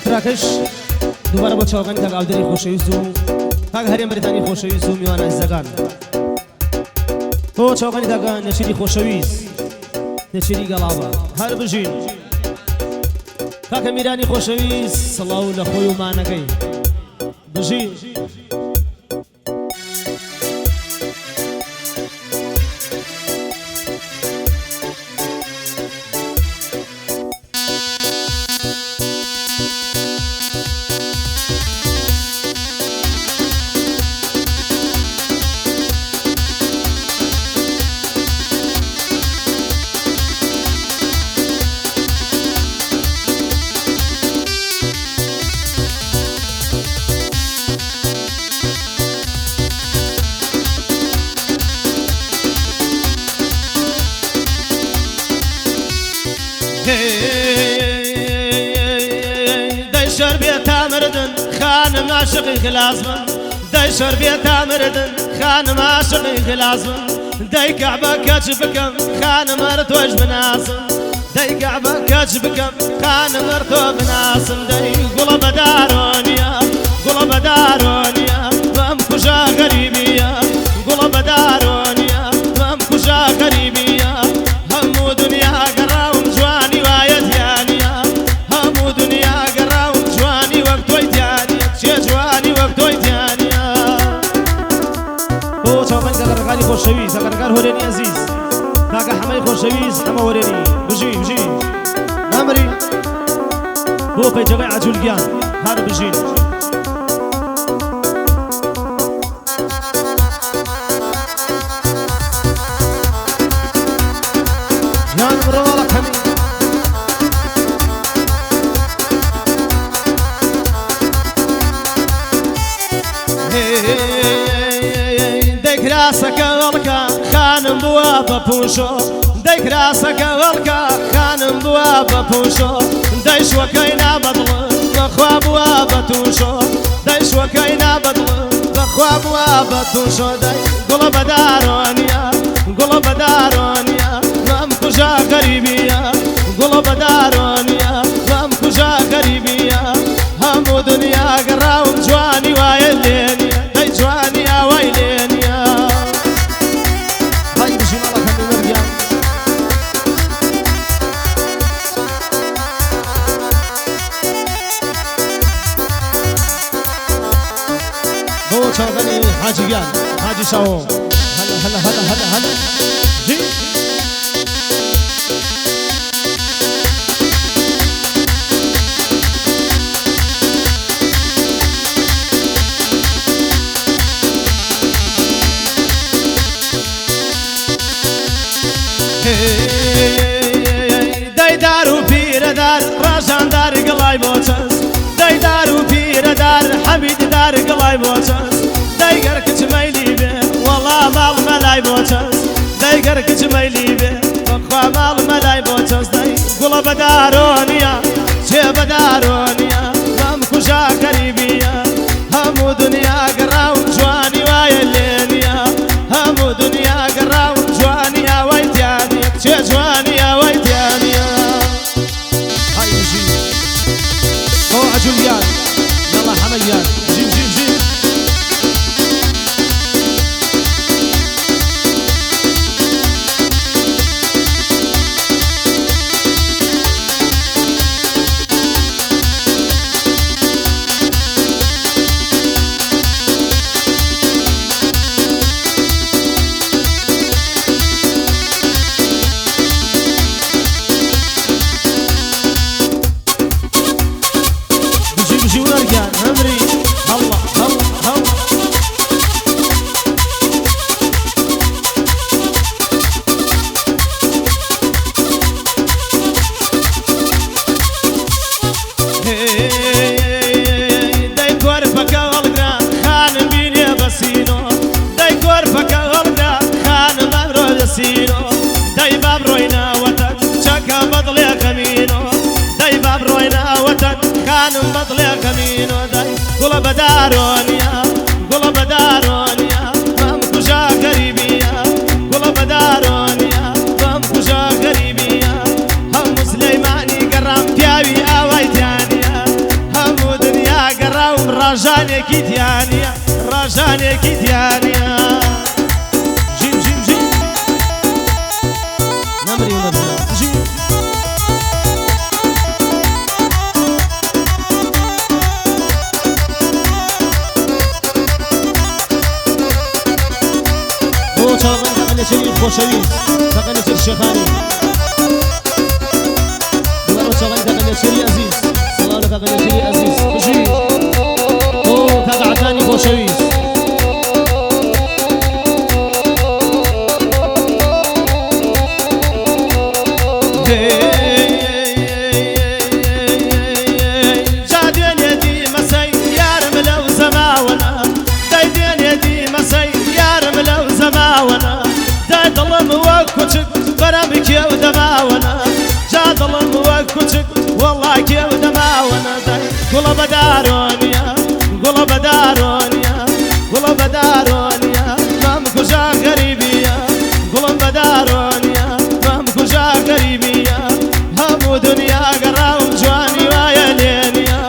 تراکش دوباره با چاقانی تاک عبدالله خوشویست و تاک هریم بریتانی خوشویست و میوان عزیزگان تو چاقانی تاک نشیری خوشویست نشیری گلابا هر بجین تاک میرانی خوشویست صلاو لخوی و مانگی بجین دايشر بيتا مردن خانم عاشقي خلاص من دايشر بيتا مردن خانم عاشقي خلاص من داي كعبة كاتشبكم خانم مرتوج بناسم داي كعبة كاتشبكم خانم مرتوج بناسم داي قلب دارونيا قلب دارونيا فهم كجا غريبية قلب دارونيا فهم كجا غريبية همو دنيا قراوم جواني وايتيانيا همو دنيا قراوم جواني وقتويتيانيا شي جواني وقتويتيانيا هو شوفن كغرغاني خوشويس كغرغار هوريني عزيز كاغا حماي خوشويس حما هوريني بجي نمري هو بيجغي عجول جان هار بجين جان مروالك حمي ديك راسك غلقا خانم بوابا بوشو ديك راسك غلقا خانم بوابا بوشو ديش وكينا بدل بخوا بوابا توشو ديش وكينا بدل بخوا بوابا توشو دي قلب دارونيا قلب دارونيا مام كجا غريبية قلب دارونيا مام كجا غريبية همو دنيا قراوم جواني وايلينيا دي جواني وايلينيا هاي بجين الله خلي مرجع هو شاغني حاجي جان حاجي شاو هلا جي داي دارو بير دار راجان دار قلاي بوتس داي دارو بير دار حميد دار قلاي بوتس داي قرك تميلي به والله مال ملاي بوتس داي قرك تميلي به وقفا مال ملاي بوتس داي قلب دارونيا جيب دارونيا مام كجا قريبية همو دنيا قراو جواني وايلينيا همو دنيا قراو جواني وايتيانيا شي جواني وايتيانيا هاي بجي هو عجوليان يلا حميان جيب داي باب روينا وتك شكا بطلي كمينو داي باب روينا وتك خانم بطلي كمينو داي قول بدارونيا قول بدارونيا مام كجا قريبيا قول بدارونيا مام كجا قريبيا هم سليماني قرام بياوي اويتانيا هم دنيا قرام رجاني كيتيانيا رجاني كيتيانيا جيم جيم جيم نمري ونرجع جيم هو شغل تقني شريف خوشويس تقني شر شيخاني هو شغل تقني شري عزيز صلاة تقني شري عزيز جيم هو كاقع ثاني خوشويس جادين يدي مسي يارم لو زماونا دايدين يدي مسي يارم لو زماونا داي ظلم وكوتك برامك يا ودماونا جا ظلم وكوتك والله كيا ودماونا داي قول بدارونيا قول بدارونيا قول بدارونيا مامكو جا غريبيا قول بدارونيا مامكو جا غريبيا همو دنيا قراوم جواني ويلينيا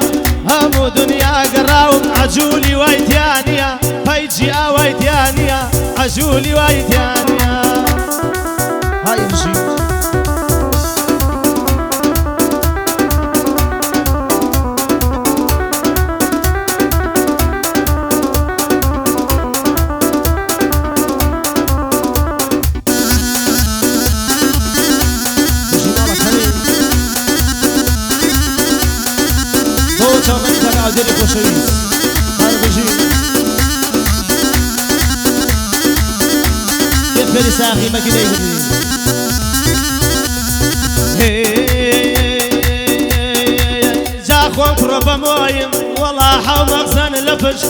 همو دنيا قراوم عجولي ويتيانيا هيجي اويتيانيا عجولي ويتيانيا هاي الجي عزيزي خوشويس هربجي يفري ساخي ما كده يهدي جا خوان قرب مويم والله حاو مغزن لفش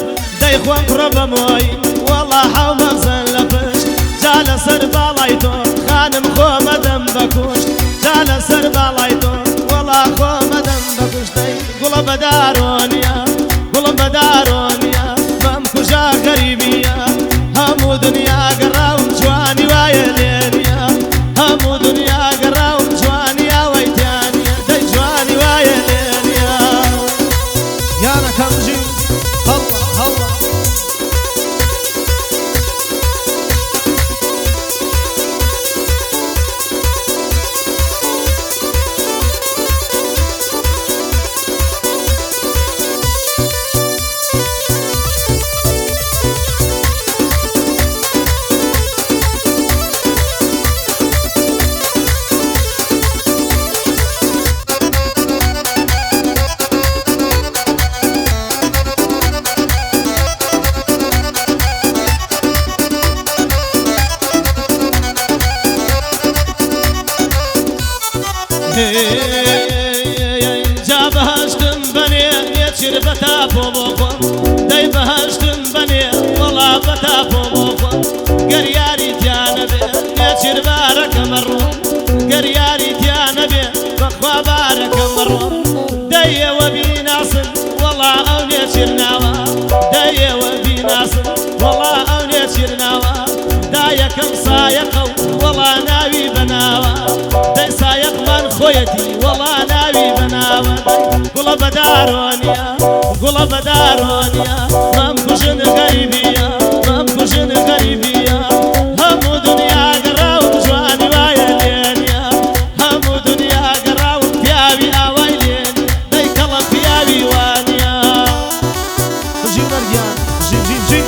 داي خوان قرب مويم والله حاو مغزن لفش جال سر بالايتو خانم خو مدم بكوش جال سر بالايتو والله خو مدم بكوش داي قول بدارونيا قول بدارونيا مامكو جا غريبيا همو دنيا قراوم جواني ويلينيا همو دنيا قراوم جواني ويتانيا داي جواني ويلينيا يانا كمجي الله الله جا بهشتم بني يتشر بتافو بوخو داي بهشتم بني والله بتافو بوخو قرياري تيانبي يتشر بارك مرو قرياري تيانبي بخوا بارك مرو داي وبي ناصر والله او يتشر ناوا داي وبي ناصر والله او يتشر ناوا داي كم صايقو والله ناوي بناوا داي صايق من خويتي والله ناوي بناوا قول بدارونيا قول بدارونيا مامكوشن غريبيا مامكوشن غريبيا همو دنيا قراوم جواني ويلينيا همو دنيا قراوم بياوي اويلين داي كلام بياوي وانيا جي مريان جي جي جي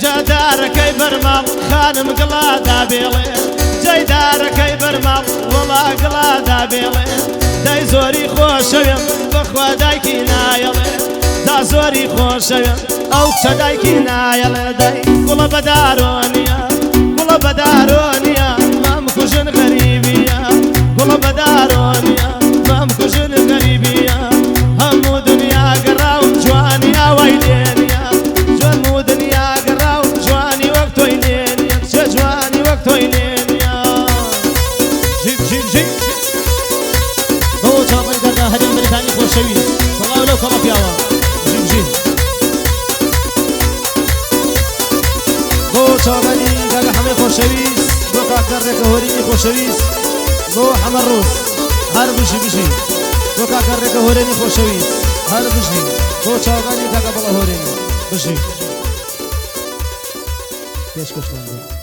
جدارك برمال خانم قلادا بيلي جدارك برمال گڵا گڵادا بێڵێ دای زۆری خۆشەوێم بەخوا دایکی نایەڵێ دا زۆری خۆشەوێم ئەو کچە دایکی نایەڵێ دای گوڵە بەدارۆنیە گوڵە بەدارۆنیە مام کوژن غەریبیە گوڵە بەدارۆنیە مام کوژن غەریبیە هەموو دنیا گەڕاوم جوانی ئاوای لێنیە هەموو دنیا گەڕاوم جوانی وەک تۆی لێنیە کچە جوانی وەک تۆی لێنیە ژیب ژیب ژیب بۆ چاوەڕێی دەرگا هەرێم بەرەکانی خۆشەویست بەڵاو لەو کەڵە پیاوە ژیب ژیب بۆ چاوەڕێی دەرگا هەمەی خۆشەویست بۆ کاکە ڕێکەهۆرینی خۆشەویست بۆ هەمە ڕۆژ هەر بژی بژی بۆ کاکە ڕێکەهۆرێنی خۆشەویست هەر بژی بۆ چاوەڕێی کاکە بەڵەهۆرێنی بژی پێشکەشمان بێت